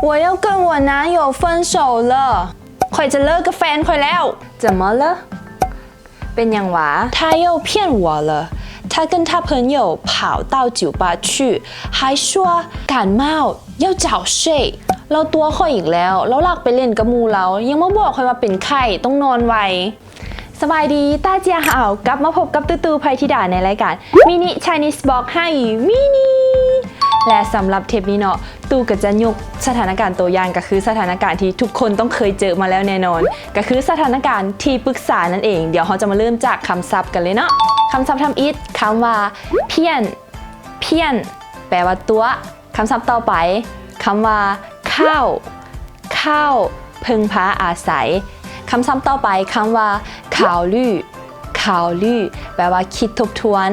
我要跟我男友分手了ข่อยจะเลิกกับแฟนข่อยแล้ว怎么了เป็นอย่างหวะ他又骗我了他跟他朋友跑到酒吧去还说感冒要早睡เราตัวข่อยอีกแล้วเราลากไปเล่นกับหมู่เรายังมาบอกข่อยว่าเป็นไข้ต้องนอนไวสบายดีต้าเจียห่าวกลับมาพบกับตู้ไพธิดาในรายการมินิ Chinese Box ให้มินิและสำหรับเทปนี้เนาะตู้ก็จะยกสถานการณ์ตัวอย่างก็คือสถานการณ์ที่ทุกคนต้องเคยเจอมาแล้วแน่นอนก็คือสถานการณ์ที่ปรึกษานั่นเองเดี๋ยวเราจะมาเริ่มจากคำศัพท์กันเลยเนาะคำศัพท์ทำอิฐคำว่าเพี้ยนเพี้ยนแปลว่าตัวคำศัพท์ต่อไปคำว่าข้าวข้าวพึงพาอาศัยคำศัพท์ต่อไปคำว่าข่าวลือข่าวลือแปลว่าคิดทบทวน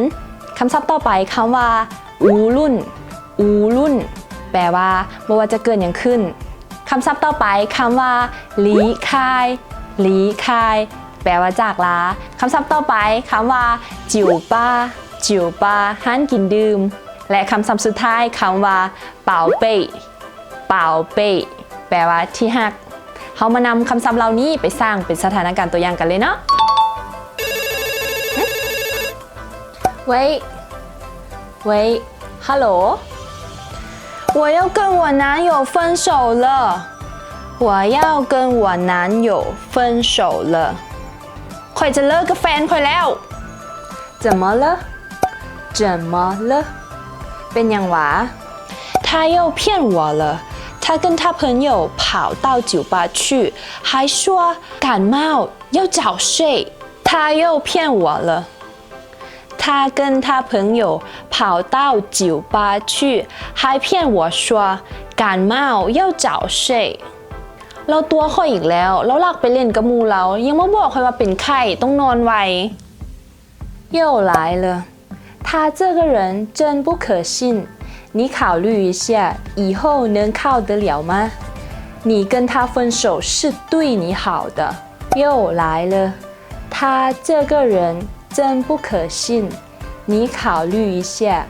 คำศัพท์ต่อไปคำว่าอูรุ่นอูรุ่นแปลว่าบ่ว่าจะเกิดอย่างขึ้นคำศัพท์ต่อไปคำว่าหลีคายหลีคายแปลว่าจากลาคำศัพท์ต่อไปคำว่าจิ๋วป้าจิ๋วป้าห้านกินดื่มและคำศัพท์สุดท้ายคำว่าเป่าเป้เป่าเป้แปลว่าที่หักเขามานำคำศัพท์เหล่านี้ไปสร้างเป็นสถานการณ์ตัวอย่างกันเลยเนาะ喂喂 hello 我要跟我男友分手了我要跟我男友分手了ข่อยจะเลิกกับแฟนข่อยแล้ว怎么了怎么了เป็นอย่างหวะ他又骗我了他跟他朋友跑到酒吧去还说感冒要早睡他又骗我了他跟他朋友跑到酒吧去还骗我说感冒要早睡เราตัวข่อยอีกแล้วเราลากไปเล่นกับหมู่เรายังมาบอกข่อยว่าเป็นไข้ต้องนอนไว又来了他这个人真不可信你考虑一下以后能靠得了吗你跟他分手是对你好的又来了他这个人真不可信你考虑一下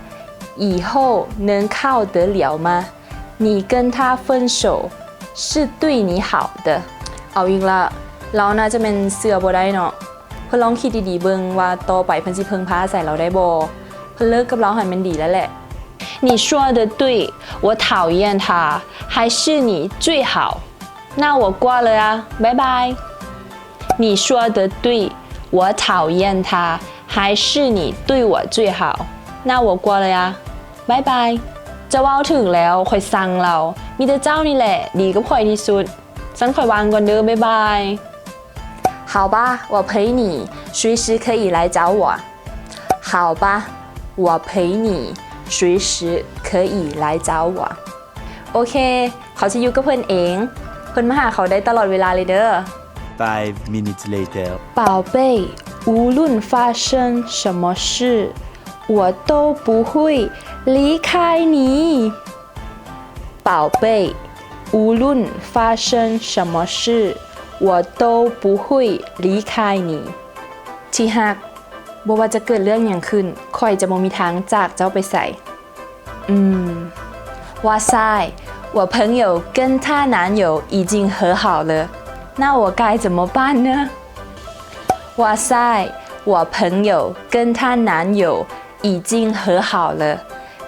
以后能靠得了吗你跟他分手是对你好的เอาอีกละเราน่าจะเป็นเสือบ่ได้เนาะเพื่อลองคิดดีๆเบิ่งว่าต่อไปเพิ่นสิเพิ่งพาใส่เราได้บ่เพิ่นเลิกกับเราให้มันดีแล้วแหละ你说的对我讨厌他还是你最好那我挂了啊拜拜你说的对我讨厌他还是你对我最好那我挂了呀拜拜จะว่าถึงแล้วข่อยสั่งเรามีแต่เจ้านี่แหละดีกับข่อยที่สุดฉันข่อยวางก่อนเด้อบ๊ายบาย好吧我陪你随时可以来找我好吧我陪你随时可以来找我โอเคเขาจะอยู่กับเพื่อนเองเพื่อนมาหาเขาได้ตลอดเวลาเลยเด้อ5 minutes later 宝贝无论发生什么事我都不会离开你宝贝无论发生什么事我都不会离开你ที่หักบ่ว่าจะเกิดเรื่องอย่างขึ้นข่อยจะบ่มีทางจากเจ้าไปใส่哇塞我朋友跟她男友已经和好了那我该怎么办呢哇塞我朋友跟她男友已经和好了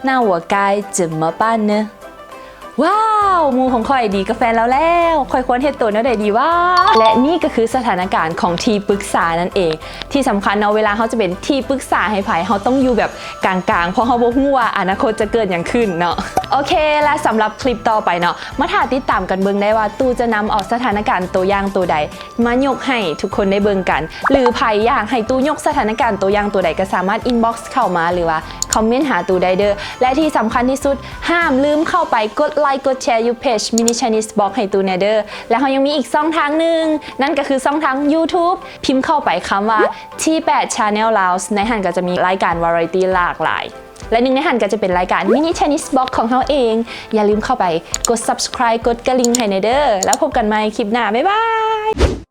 那我该怎么办呢ว้าวมูของข่อยดีกับแฟนเราแล้วข่อยควรเฮ็ดตัวแนวใดดีวะและนี่ก็คือสถานการณ์ของที่ปรึกษานั่นเองที่สำคัญเนาะเวลาเขาจะเป็นที่ปรึกษาให้ไผเขาต้องอยู่แบบกลางๆเพราะเขาบ่ฮู้ว่าอนาคตจะเกิดอย่างขึ้นเนาะโอเคและสำหรับคลิปต่อไปเนาะมาถ่าติดตามกันเบิ่งได้ว่าตู้จะนำเอาสถานการณ์ตัวอย่างตัวใดมายกให้ทุกคนได้เบิ่งกันหรือไผอยากให้ตู้ยกสถานการณ์ตัวอย่างตัวใดก็สามารถอินบ็อกซ์เข้ามาหรือว่าคอมเมนต์หาตู้ได้เด้อและที่สำคัญที่สุดห้ามลืมเข้าไปกดไลค์กดแชร์ยูเพจ Mini Chinese Box ให้ตู้แนเดอร์แล้วเขายังมีอีกช่องทางหนึ่งนั่นก็คือช่องทาง YouTube พิมพ์เข้าไปคำว่าที่8 Channel Lounge ในหันก็จะมีรายการ Variety หลากหลายและหนึ่งในหันก็จะเป็นรายการ Mini Chinese Box ของเขาเองอย่าลืมเข้าไปกด subscribe กดกระลิ่งให้แนเดอร์แล้วพบกันใหม่คลิปหน้าบ๊ายบาย